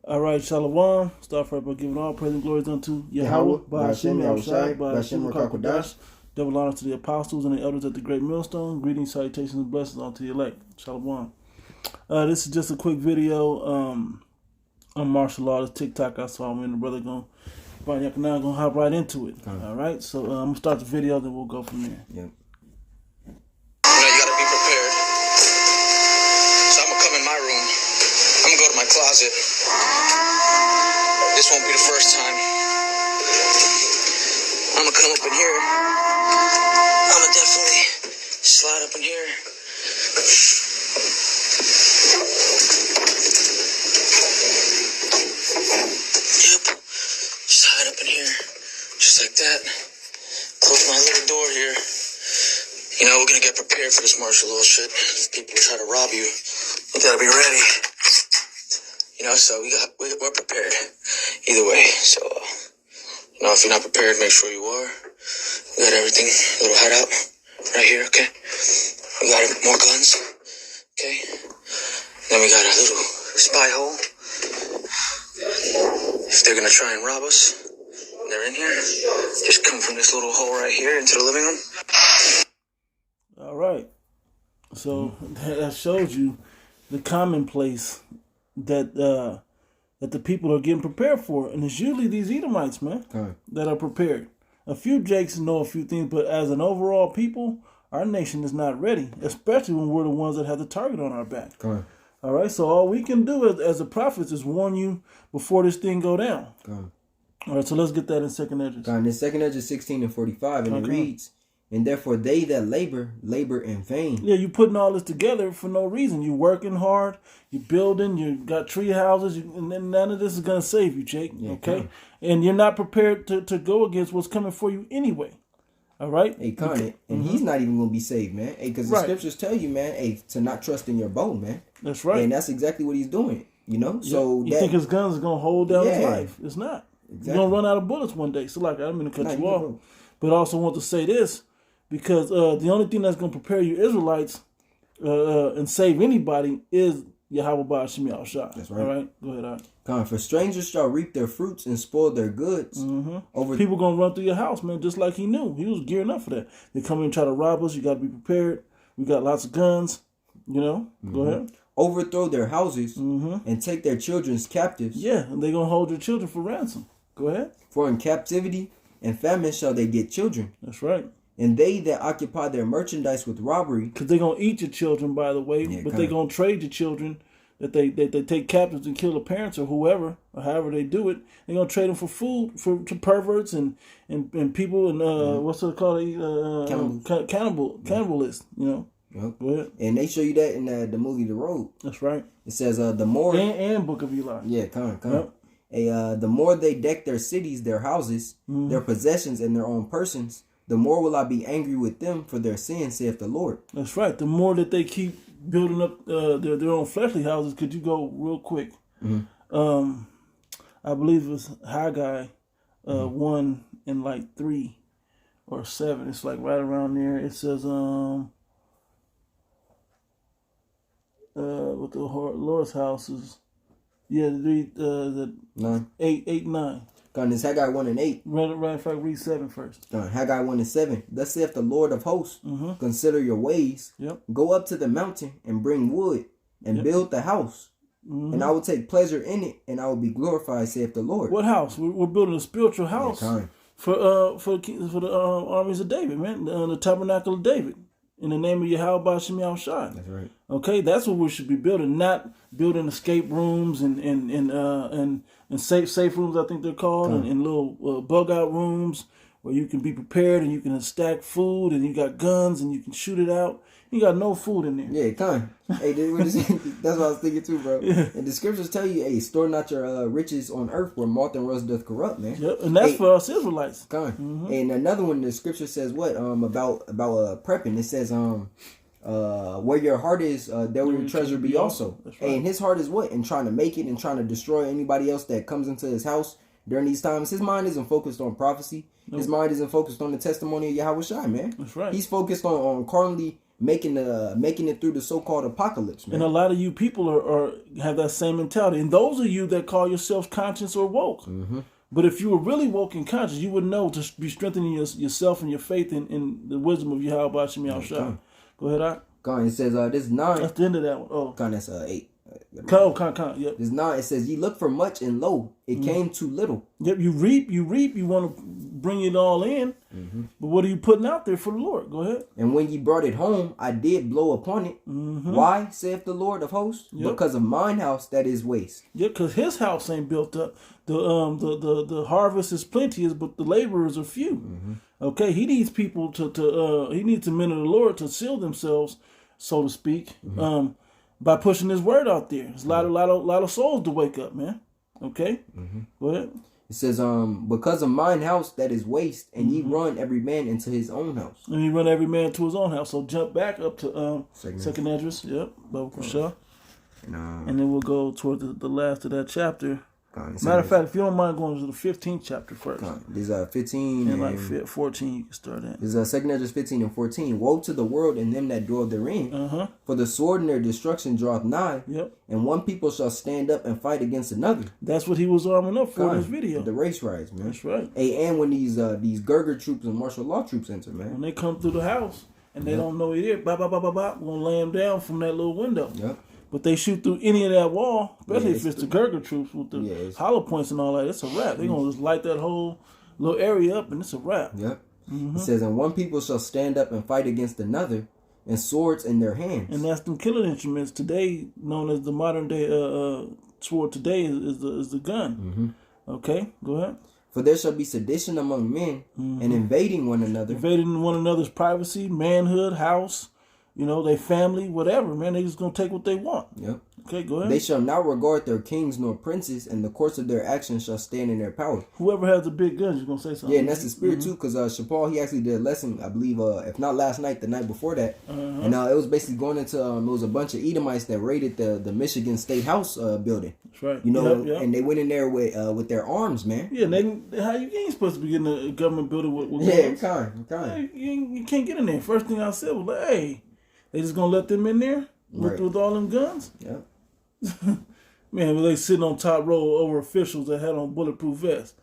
All right, Shalom. Start right by giving all praise and glory unto Yahweh, Ba'ashem, Yahushai, Ba'ashem, Rakakwadash. Double honor to the apostles and the elders at the great millstone. Greetings, salutations, and blessings unto the elect. Shalom. This is just a quick video on martial law. This TikTok I saw. Me and the brother gonna hop right into it. All right, so I'm gonna start the video, then we'll go from there. Yep. You gotta be prepared. So I'm gonna come in my room. I'm gonna go to my closet. This won't be the first time. I'm gonna come up in here. I'm gonna definitely slide up in here. Yep. Slide up in here. Just like that. Close my little door here. You know, we're gonna get prepared for this martial law shit. If people try to rob you, you gotta be ready. You know, so we're prepared either way. So, you know, if you're not prepared, make sure you are. We got everything, a little hideout right here, okay? We got more guns, okay? Then we got a little spy hole. If they're gonna try and rob us, they're in here. Just come from this little hole right here into the living room. All right. So that shows you the commonplace that the people are getting prepared for, and it's usually these Edomites, man, that are prepared. A few Jakes know a few things, but as an overall people, our nation is not ready, especially when we're the ones that have the target on our back. All right, so all we can do as the prophets is warn you before this thing go down. All right, so let's get that in Second Esdras. In Second Esdras 16 and 45, and it reads, "And therefore they that labor in vain." Yeah, you putting all this together for no reason. You working hard, you building, you got tree houses, and then none of this is going to save you, Jake. Yeah, okay? And you're not prepared to go against what's coming for you anyway. All right? Hey, Con, and he's not even going to be saved, man. Hey, because the scriptures tell you, man, hey, to not trust in your bow, man. That's right. And that's exactly what he's doing, you know? Yeah. So you think his guns are going to hold down his life. It's not. Exactly. You're going to run out of bullets one day. So, like, I'm going to cut you off. But I also want to say this, because the only thing that's going to prepare you Israelites and save anybody is Yahweh Ba'ashem Yahushai. That's right. All right? Go ahead, all right. For strangers shall reap their fruits and spoil their goods. People going to run through your house, man, just like he knew. He was gearing up for that. They come in and try to rob us. You got to be prepared. We got lots of guns, you know. Go ahead. Overthrow their houses and take their children's captives. Yeah, and they're going to hold your children for ransom. Go ahead. For in captivity and famine shall they get children. That's right. And they that occupy their merchandise with robbery. Because they're going to eat your children, by the way, but they're going to trade your children that they take captives and kill the parents or whoever, or however they do it. They're going to trade them for food to perverts and people and what's it called? Cannibalists, you know. Yep. Go ahead. And they show you that in the movie The Road. That's right. It says the more and Book of Eli. Yeah, the more they deck their cities, their houses, their possessions, and their own persons, the more will I be angry with them for their sins, saith the Lord. That's right. The more that they keep building up their own fleshly houses. Could you go real quick? I believe it was Haggai 1 and like 3 or 7. It's like right around there. It says with the Lord's houses. Yeah, the 9. 8, 9. God, it's Haggai 1 and 8. Right, in fact, read 7 first. Haggai 1 and 7. Thus saith the Lord of hosts, consider your ways. Go up to the mountain and bring wood and build the house. And I will take pleasure in it, and I will be glorified, saith the Lord. What house? We're building a spiritual house for the armies of David, man. The tabernacle of David. In the name of Yahweh Ba'ashem Yahushai. That's right. Okay, that's what we should be building, not building escape rooms and safe rooms, I think they're called, and little bug out rooms where you can be prepared and you can stack food and you got guns and you can shoot it out. You got no food in there. Yeah, Hey, that's what I was thinking too, bro. Yeah. And the scriptures tell you, hey, store not your riches on earth where moth and rust doth corrupt, man. Yep, and that's for us Israelites. And another one, the scripture says what? About prepping. It says where your heart is, there will your treasure be also. Right. And his heart is what? In trying to make it and trying to destroy anybody else that comes into his house during these times. His mind isn't focused on prophecy. His mind isn't focused on the testimony of Yahweh Shai, man. That's right. He's focused on carnally making it through the so-called apocalypse, man. And a lot of you people are have that same mentality. And those of you that call yourselves conscious or woke. Mm-hmm. But if you were really woke and conscious, you would know to be strengthening yourself and your faith in the wisdom of Yahweh Shem Yahushua. Go ahead, Art. Con, it says this 9. That's the end of that one. Oh, Con, that's 8. Con. Yep. This 9. It says, "Ye look for much, and lo, it came too little." Yep. You reap. You want to bring it all in. Mm-hmm. But what are you putting out there for the Lord? Go ahead. "And when ye brought it home, I did blow upon it. Mm-hmm. Why, saith the Lord of hosts? Yep. Because of mine house that is waste." Yeah, because his house ain't built up. The harvest is plenteous, but the laborers are few. Mm-hmm. Okay, he needs people he needs the men of the Lord to seal themselves, so to speak, Mm-hmm. By pushing his word out there. There's a lot of souls to wake up, man. Okay, Go ahead. It says, "Because of mine house that is waste, and ye run every man into his own house." And he run every man to his own house. So jump back up to Second Esdras. Yep, Baba Kushah. And, And then we'll go toward the last of that chapter. Con, it Matter of says- fact, if you don't mind going to the 15th chapter first. Con, there's 15 And and like 14 you can start at. there's 2 Esdras 15 and 14. "Woe to the world and them that dwell therein, Uh-huh. for the sword and their destruction draweth nigh, Yep. and one people shall stand up and fight against another." That's what he was arming up for in Con, this video. the race riots, man. That's right. Hey, and when these Gurger troops and martial law troops enter, man. When they come through the house and they don't know it is, bop, bop, bop, bop, bop, we're going to lay them down from that little window. Yep. But they shoot through any of that wall, especially Yeah, if it's the Gurger troops with the it's- hollow points and all that, it's a wrap. They're going to just light that whole little area up and it's a wrap. Yep. It says, "And one people shall stand up and fight against another, and swords in their hands." And that's them killing instruments today, known as the modern day sword today is the gun. Okay, go ahead. "For there shall be sedition among men, and invading one another." Invading one another's privacy, manhood, house, their family, whatever, man. They just going to take what they want. Yep. Okay, go ahead. "They shall not regard their kings nor princes, and the course of their actions shall stand in their power." Whoever has the big guns, you're going to say something. Yeah, and that's the spirit too, because Shapal, he actually did a lesson, I believe, if not last night, the night before that. And it was basically going into, it was a bunch of Edomites that raided the Michigan State House building. That's right. Yep. And they went in there with their arms, man. Yeah, how you ain't supposed to be getting a government building with Yeah, guns? kind. You can't get in there. First thing I said was like, hey, they just going to let them in there Right. with all them guns? Yeah. Man, were they sitting on top row over officials that had on bulletproof vests?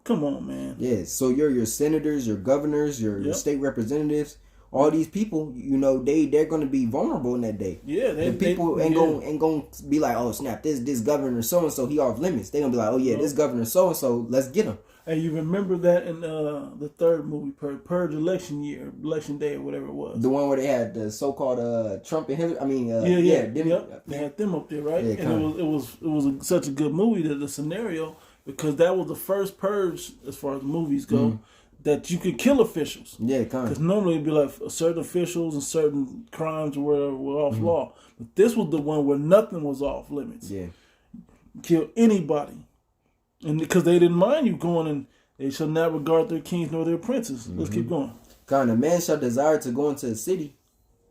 Come on, man. Yeah, so your senators, your governors, your state representatives, all these people, they're going to be vulnerable in that day. Yeah, The people ain't gonna be like, "Oh snap, this governor so and so, he off limits." They gonna be like, "Oh yeah, this governor so and so, let's get him." And you remember that in the third movie, Purge election day or whatever it was. The one where they had the so-called Trump and Hillary. I mean, They had them up there, right? Yeah, and it was such a good movie, that the scenario, because that was the first purge as far as movies go, that you could kill officials. Yeah, Because kind. normally it'd be like certain officials and certain crimes were off law, but this was the one where nothing was off limits. Yeah, Kill anybody, and because they didn't mind you going, and they shall not regard their kings nor their princes. Let's keep going. kind. "A man shall desire to go into a city."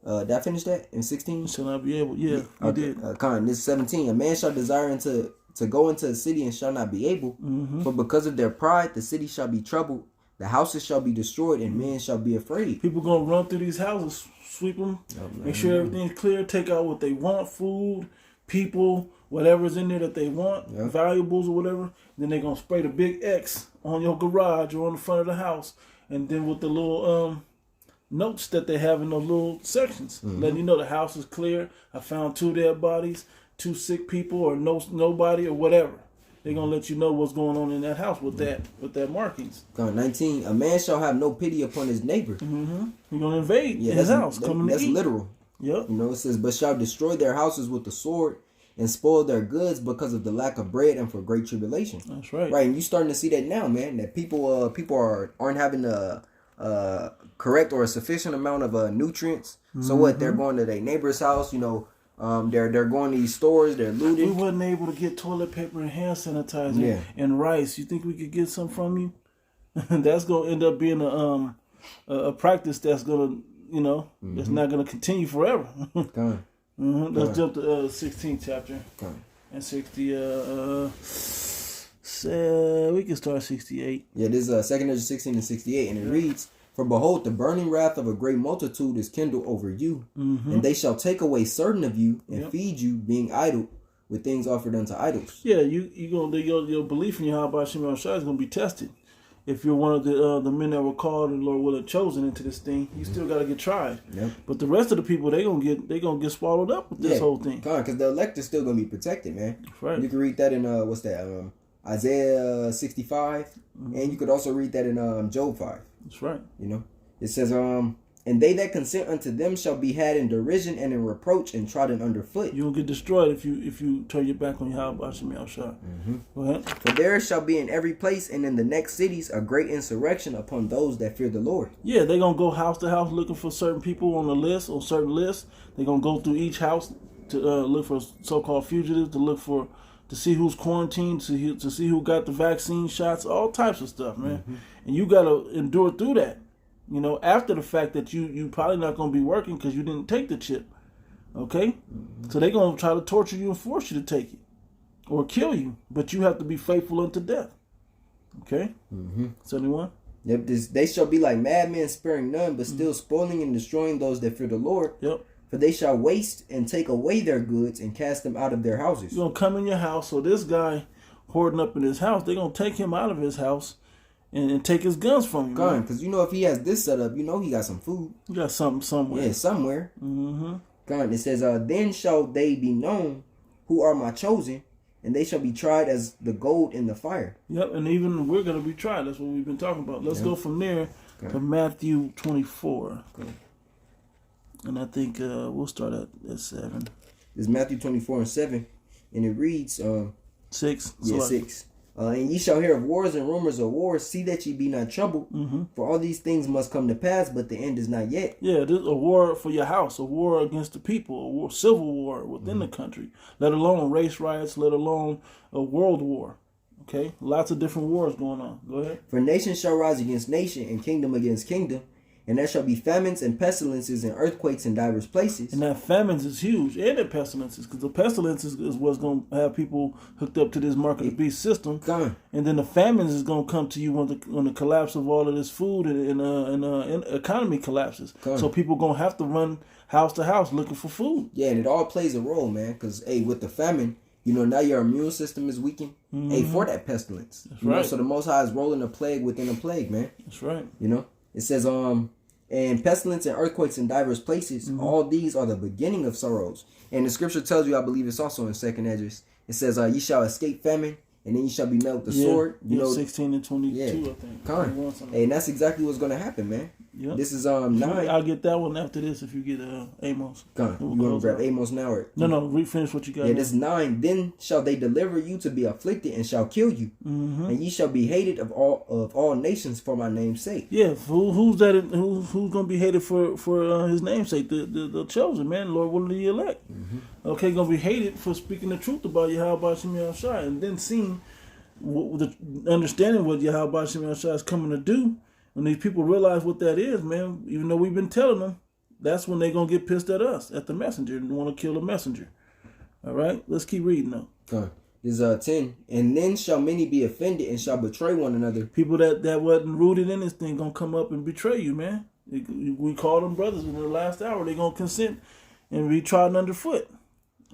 Did I finish that in 16? Shall not be able. Yeah, you did. Kind. This is 17. "A man shall desire to go into a city and shall not be able, for because of their pride the city shall be troubled, the houses shall be destroyed, and men shall be afraid." People gonna run through these houses, sweep them, make sure everything's clear, take out what they want, food, people, whatever's in there that they want, valuables or whatever. Then they're gonna spray the big X on your garage or on the front of the house, and then with the little notes that they have in those little sections, letting you know the house is clear. I found 2 dead bodies, 2 sick people, or nobody or whatever. They're gonna let you know what's going on in that house with that markings. Kind. 19. "A man shall have no pity upon his neighbor." You're gonna invade his house, coming that's to eat. literal. Yep. It says, "But shall destroy their houses with the sword, and spoil their goods because of the lack of bread and for great tribulation." That's right. Right, and you starting to see that now, man. That people aren't having a correct or a sufficient amount of nutrients. So what? They're going to their neighbor's house. They're going to these stores. They're We looting. wasn't able to get toilet paper and hand sanitizer and rice. You think we could get some from you? That's gonna end up being a practice that's gonna that's not gonna continue forever. Let's jump to 16th chapter and 60. So we can start 68. Yeah, this is 2 Esdras 16 and 68, and it reads, For behold, the burning wrath of a great multitude is kindled over you, and they shall take away certain of you and feed you, being idle with things offered unto idols. Yeah, you gonna your belief in Yahweh Shem Shai is gonna be tested. If you're one of the men that were called and Lord will have chosen into this thing, you still got to get tried. Yep. But the rest of the people, they gonna get swallowed up with this whole thing. Because the elect is still gonna be protected, man. That's right. You can read that in Isaiah 65, and you could also read that in Job 5. That's right. You know, it says, and they that consent unto them shall be had in derision and in reproach and trodden underfoot. You're gonna get destroyed if you turn your back on Yahweh Shem Shai. Go ahead. For there shall be in every place and in the next cities a great insurrection upon those that fear the Lord. Yeah, they're gonna go house to house looking for certain people on certain lists. They're gonna go through each house to look for so-called fugitives, to see who's quarantined, to see who got the vaccine shots, all types of stuff, man. And you gotta endure through that. You know, after the fact that you probably not going to be working because you didn't take the chip. Okay? So they're going to try to torture you and force you to take it. Or kill you. But you have to be faithful unto death. Okay? 71. Yep, they shall be like madmen, sparing none, but still spoiling and destroying those that fear the Lord. Yep. For they shall waste and take away their goods and cast them out of their houses. You're going to come in your house. So this guy hoarding up in his house, they're going to take him out of his house and take his guns from you. Gone, because you know if he has this set up, you know he got some food. You got something somewhere. Yeah, somewhere. Gone. It says, then shall they be known who are my chosen, and they shall be tried as the gold in the fire. Yep, and even we're going to be tried. That's what we've been talking about. Let's go from there to Matthew 24. And I think we'll start at 7. This is Matthew 24:7, and it reads 6. Yeah, 6. And ye shall hear of wars and rumors of wars. See that ye be not troubled, for all these things must come to pass, but the end is not yet. Yeah, there's a war for your house, a war against the people, civil war within the country, let alone race riots, let alone a world war. Okay, lots of different wars going on. Go ahead. For nation shall rise against nation, and kingdom against kingdom. And there shall be famines and pestilences and earthquakes in divers places. And that famines is huge, and the pestilences, because the pestilences is what's going to have people hooked up to this mark of the beast system. Gone. And then the famines is going to come to you when the collapse of all of this food and economy collapses. Gone. So people going to have to run house to house looking for food. Yeah, and it all plays a role, man. Because, hey, with the famine, you know, now your immune system is weakened. Hey, for that pestilence. That's you right. know, so the Most High is rolling a plague within a plague, man. That's right. You know, it says, and pestilence and earthquakes in diverse places, all these are the beginning of sorrows. And the scripture tells you, I believe it's also in 2nd Esdras, it says, ye shall escape famine, and then you shall be met with the sword. You know, 16 and 22, yeah, I think. Con. Hey, and that's exactly what's going to happen, man. Yep. This is 9. I'll get that one after this if you get Amos. Con. You want to grab Amos now? Or No, finish what you got. Yeah, this 9. Then shall they deliver you to be afflicted and shall kill you, and ye shall be hated of all nations for my name's sake. Yeah, who's that? Who's gonna be hated for his name's sake? The chosen, man. Lord, one of the elect. Okay, gonna be hated for speaking the truth about Yahweh Shem Shai, and then seeing understanding what Yahweh Shem Shai is coming to do. When these people realize what that is, man, even though we've been telling them, that's when they're going to get pissed at us, at the messenger, and want to kill the messenger. All right? Let's keep reading, though. Okay. This is 10. And then shall many be offended and shall betray one another. People that wasn't rooted in this thing going to come up and betray you, man. We call them brothers in the last hour. They're going to consent and be trodden underfoot.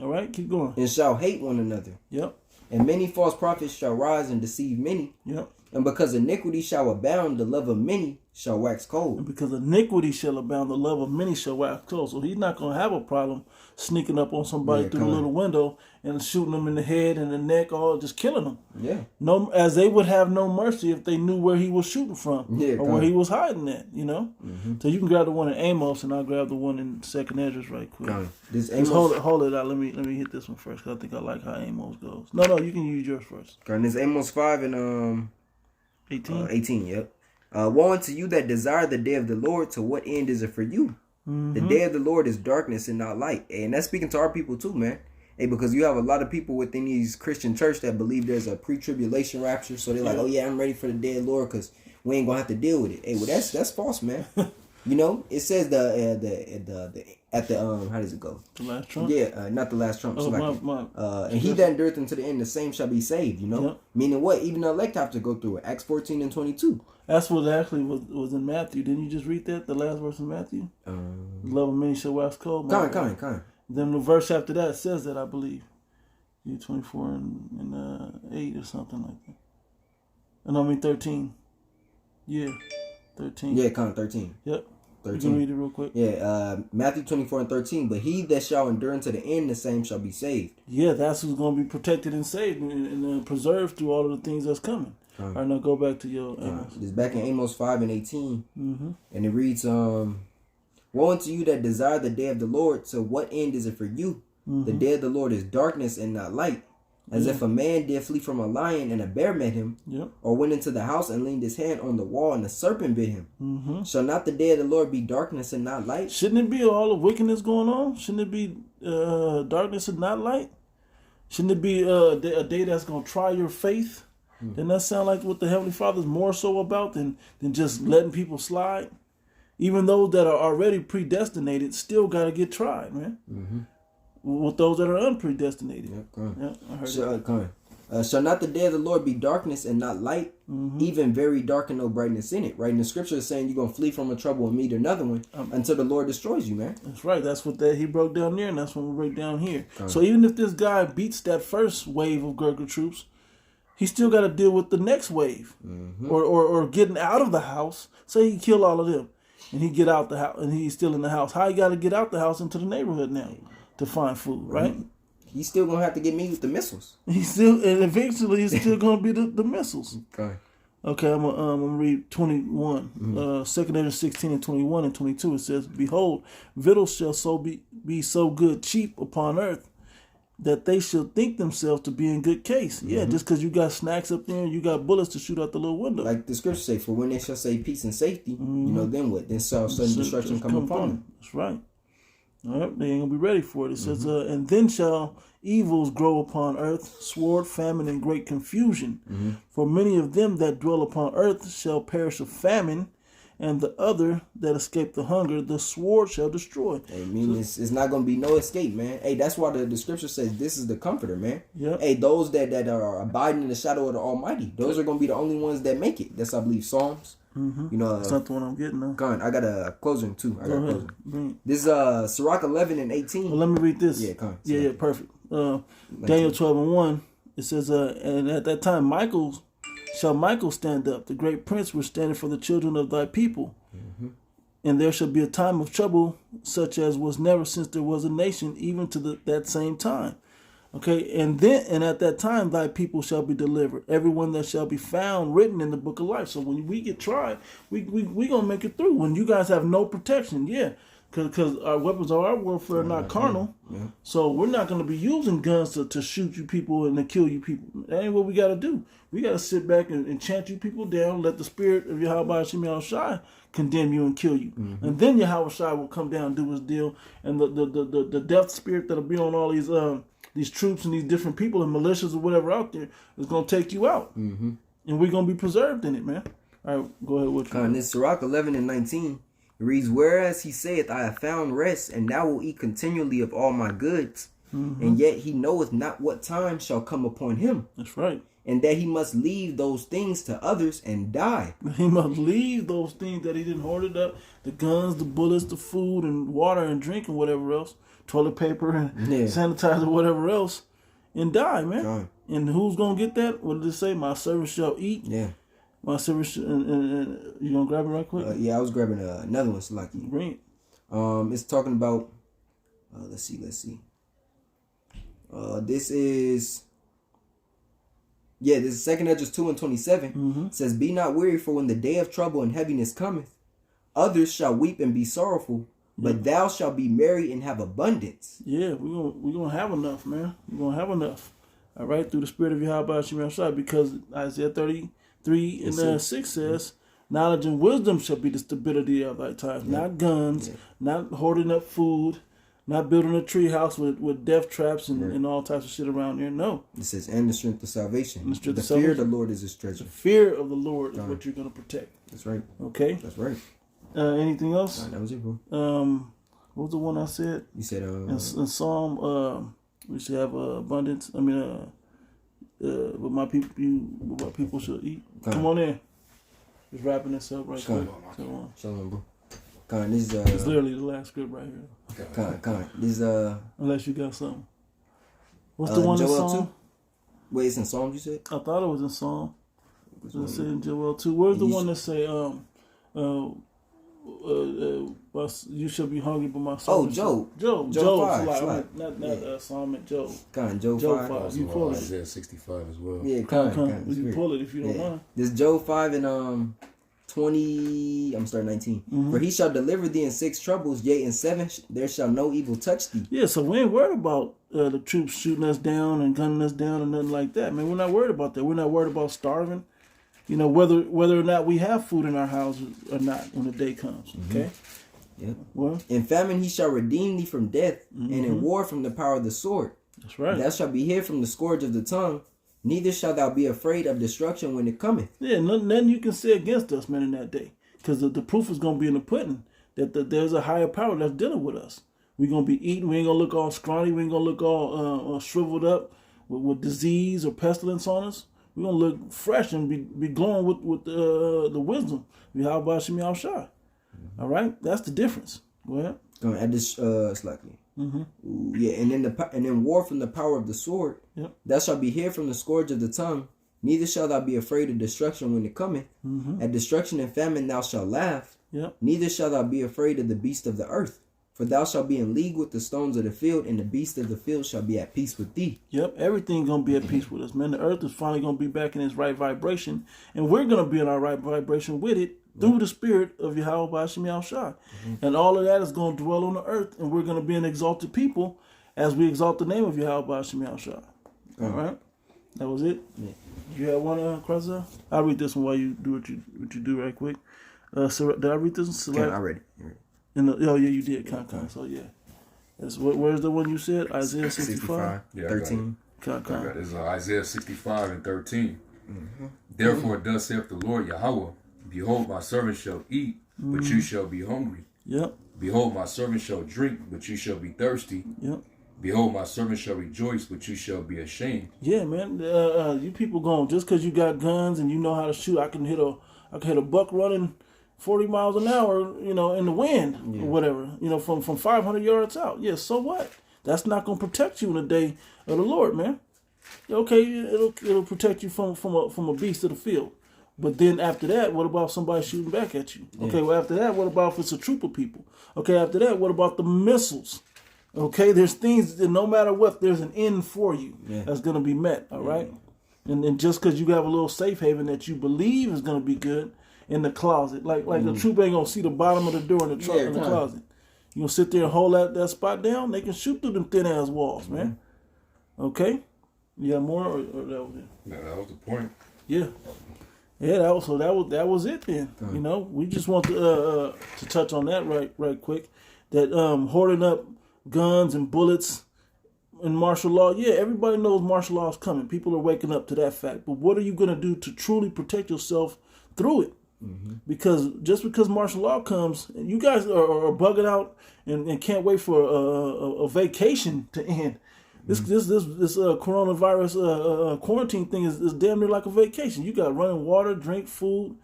All right? Keep going. And shall hate one another. Yep. And many false prophets shall rise and deceive many. Yep. And because iniquity shall abound, the love of many shall wax cold. And because iniquity shall abound, the love of many shall wax cold. So he's not going to have a problem sneaking up on somebody through the little window and shooting them in the head and the neck, or just killing them. Yeah. No, as they would have no mercy if they knew where he was shooting from, or where he was hiding at. You know. So you can grab the one in Amos, and I'll grab the one in 2nd Esdras right quick. This Amos, hold it out. Let me hit this one first, because I think I like how Amos goes. No, you can use yours first. And this Amos 5 and 18. 18. Yep. Woe unto you that desire the day of the Lord. To what end is it for you? The day of the Lord is darkness and not light. And that's speaking to our people too, man. Hey, because you have a lot of people within these Christian church that believe there's a pre-tribulation rapture. So they're like, oh yeah, I'm ready for the day of the Lord because we ain't gonna have to deal with it. Hey, well that's false, man. You know, it says the at the how does it go? The last trump. Yeah, not the last trump. Oh, and he that endureth unto the end, the same shall be saved. You know, Yep. meaning what? Even the elect have to go through it. Acts 14 and 22. That's what actually was in Matthew. Didn't you just read that? The last verse in Matthew? The love of many shall wax cold. Kind. Then the verse after that says that, I believe. 24 and 8 or something like that. And I mean 13. Yeah. 13. Yeah, 13. Yep. 13. You can read it real quick. Yeah, Matthew 24 and 13. But he that shall endure unto the end, the same shall be saved. Yeah, that's who's going to be protected and saved and preserved through all of the things that's coming. All right, now go back to your Amos. It's back in Amos 5 and 18. Mm-hmm. And it reads, Woe unto you that desire the day of the Lord. So what end is it for you? Mm-hmm. The day of the Lord is darkness and not light. As if a man did flee from a lion and a bear met him, or went into the house and leaned his hand on the wall and a serpent bit him. Mm-hmm. Shall not the day of the Lord be darkness and not light? Shouldn't it be all the wickedness going on? Shouldn't it be darkness and not light? Shouldn't it be a day that's going to try your faith? Doesn't that sound like what the Heavenly Father is more so about than just letting people slide? Even those that are already predestinated still got to get tried, man. Mm-hmm. With those that are unpredestinated. Shall not the day of the Lord be darkness and not light? Mm-hmm. Even very dark and no brightness in it. Right? And the scripture is saying you're going to flee from a trouble and meet another one until the Lord destroys you, man. That's right. That's what he broke down there, and that's what we break down here. So even if this guy beats that first wave of Gurkha troops, he still got to deal with the next wave. Mm-hmm. Or getting out of the house. Say he kill all of them, and he get out the house, and he's still in the house. How he got to get out the house into the neighborhood now to find food, right? He's still gonna have to get me with the missiles. And eventually he's still gonna be the missiles. Okay, I'm gonna read 21. 2 Corinthians 16 and 21 and 22. It says, "Behold, victuals shall be so good cheap upon earth, that they shall think themselves to be in good case." Yeah, just because you got snacks up there and you got bullets to shoot out the little window. Like the scripture say, for when they shall say peace and safety, you know, then what? Then shall sudden destruction come upon them. That's right. All right, they ain't gonna be ready for it. It says, and then shall evils grow upon earth, sword, famine, and great confusion. For many of them that dwell upon earth shall perish of famine, and the other that escape the hunger, the sword shall destroy. I mean, it's not gonna be no escape, man. Hey, that's why the scripture says this is the comforter, man. Yeah. Hey, those that are abiding in the shadow of the Almighty, those are gonna be the only ones that make it. That's, I believe, Psalms. You know, that's not the one I'm getting now. I got a closing too. Go ahead. This is Sirach 11 and 18. Well, let me read this. Yeah, perfect. Daniel 12 and 1. It says, and at that time Michael stand up, the great prince was standing for the children of thy people. And there shall be a time of trouble such as was never since there was a nation, even to that same time. Okay, and at that time thy people shall be delivered, everyone that shall be found written in the book of life. So when we get tried, we gonna make it through. When you guys have no protection, because our weapons of our warfare are not carnal, so we're not gonna be using guns to shoot you people and to kill you people. That ain't what we gotta do. We gotta sit back and chant you people down. Let the spirit of Yahweh Shem Yahushai condemn you and kill you, and then Yahweh Shai will come down and do his deal, and the death spirit that'll be on all these troops and these different people and militias or whatever out there is going to take you out. And we're going to be preserved in it, man. All right, go ahead with you. This Sirach 11 and 19 reads, whereas he saith, I have found rest, and thou wilt eat continually of all my goods. And yet he knoweth not what time shall come upon him. That's right. And that he must leave those things to others and die. He must leave those things that he didn't hoard it up. The guns, the bullets, the food, and water and drink and whatever else. Toilet paper and sanitizer, whatever else, and die, man. And who's gonna get that? What did it say? My servant shall eat. Yeah. My servant and you gonna grab it right quick? I was grabbing another one, Salaki. Bring it. It's talking about. Let's see. This is 2 Edges 2 and 27. It says, be not weary, for when the day of trouble and heaviness cometh, others shall weep and be sorrowful. But thou shalt be merry and have abundance. Yeah, we're gonna have enough, man. We're gonna have enough. All right, through the spirit of Yahweh Shem Yahushua, because Isaiah 33 and 6 says, knowledge and wisdom shall be the stability of thy times. Not guns, not hoarding up food, not building a tree house with death traps and all types of shit around there. No. It says, and the strength of salvation. The fear of the Lord is his treasure. The fear of the Lord is what you're gonna protect. That's right. Okay? That's right. Anything else? That was it, bro. What was the one I said? You said In Psalm, we should have abundance. I mean, what my people should eat. Come on in. Just wrapping this up right quick. Shalom, bro. This it's literally the last script right here. This unless you got something. What's the one in Joel Psalm? 2? Wait, it's in Psalms, you said? I thought it was in Psalm. It's in Joel 2. Where's the one that say you shall be hungry, but my soul. Oh, Job. Job 5. Not Psalm and Job. Job 5. You pull it. Isaiah 65 as well. Yeah, You can pull it if you don't mind. This Job 5 and 20. I'm starting 19. Mm-hmm. For he shall deliver thee in 6 troubles, yea, in 7 there shall no evil touch thee. Yeah, so we ain't worried about the troops shooting us down and gunning us down and nothing like that, man. We're not worried about that. We're not worried about starving. You know, whether or not we have food in our houses or not when the day comes. Okay. Yep. Well, in famine he shall redeem thee from death, and in war from the power of the sword. That's right. Thou shalt be hid from the scourge of the tongue, neither shalt thou be afraid of destruction when it cometh. Yeah, nothing you can say against us, man, in that day. Because the proof is going to be in the pudding that there's a higher power that's dealing with us. We're going to be eating. We ain't going to look all scrawny. We ain't going to look all shriveled up with disease or pestilence on us. We're going to look fresh and be glowing with the wisdom. Yahweh Shem Yahushua. All right? That's the difference. Go ahead. Add this slightly. Yeah, and in war from the power of the sword, Yep. Thou shalt be hid from the scourge of the tongue, neither shalt thou be afraid of destruction when it cometh. At destruction and famine thou shalt laugh, Yep. neither shalt thou be afraid of the beast of the earth. For thou shalt be in league with the stones of the field, and the beast of the field shall be at peace with thee. Yep, everything's going to be at peace with us, man. The earth is finally going to be back in its right vibration, and we're going to be in our right vibration with it through the spirit of Yahweh B'Shem Yahushua. And all of that is going to dwell on the earth, and we're going to be an exalted people as we exalt the name of Yahweh B'Shem Yahushua. All right? That was it? Yeah. You have one, Krasa? I'll read this one while you do what you do right quick. So, did I read this one? I read it. Oh, yeah, you did. So, yeah. Where's the one you said? Isaiah 65? Yeah, 13. It's Isaiah 65 and 13. Therefore, thus saith the Lord Yahweh, behold, my servant shall eat, but you shall be hungry. Yep. Behold, my servant shall drink, but you shall be thirsty. Yep. Behold, my servant shall rejoice, but you shall be ashamed. Yeah, man. You people going just because you got guns and you know how to shoot. I can hit a buck running 40 miles an hour, you know, in the wind or whatever, you know, from 500 yards out. Yeah, so what? That's not going to protect you in the day of the Lord, man. Okay, it'll protect you from a beast of the field. But then after that, what about somebody shooting back at you? Okay, well, after that, what about if it's a troop of people? Okay, after that, what about the missiles? Okay, there's things that no matter what, there's an end for you that's going to be met, all right? And just because you have a little safe haven that you believe is going to be good in the closet, like the troop ain't going to see the bottom of the door in the closet. You going to sit there and hold that spot down? They can shoot through them thin-ass walls, man. Okay? You got more, or that was it? No, that was the point. Yeah. Yeah, that was it then. You know, we just want to touch on that right quick. That hoarding up guns and bullets in martial law. Yeah, everybody knows martial law is coming. People are waking up to that fact. But what are you going to do to truly protect yourself through it? Because just because martial law comes, you guys are bugging out and can't wait for a vacation to end. This coronavirus quarantine thing is damn near like a vacation. You got running water, drink, food.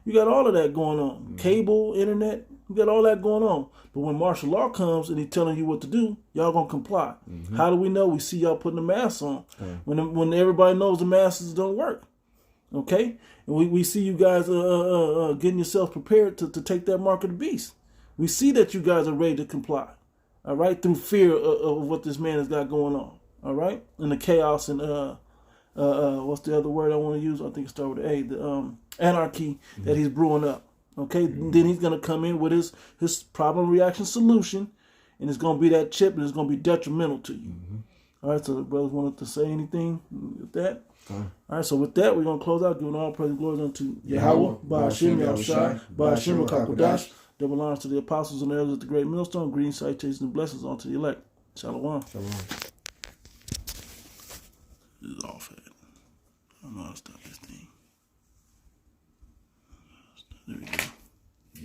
You got all of that going on. Cable, internet. You got all that going on. But when martial law comes and he's telling you what to do, y'all gonna comply. How do we know? We see y'all putting the masks on when everybody knows the masks don't work. Okay, and we see you guys getting yourselves prepared to take that mark of the beast. We see that you guys are ready to comply. All right, through fear of what this man has got going on. All right, and the chaos and what's the other word I want to use? I think it starts with A. The anarchy that he's brewing up. Okay, then he's gonna come in with his problem reaction solution, and it's gonna be that chip, and it's gonna be detrimental to you. All right, so the brothers wanted to say anything with that. All right, so with that, we're gonna close out, giving all praise and glory unto Yahweh, Ba'ashem Yahushua, Ba'ashem Kakodash. Double honors to the apostles and elders at the great millstone. Greetings, salutations, and blessings unto the elect. Shalom. Shalom. This is off it. I don't know how to stop this thing. There we go.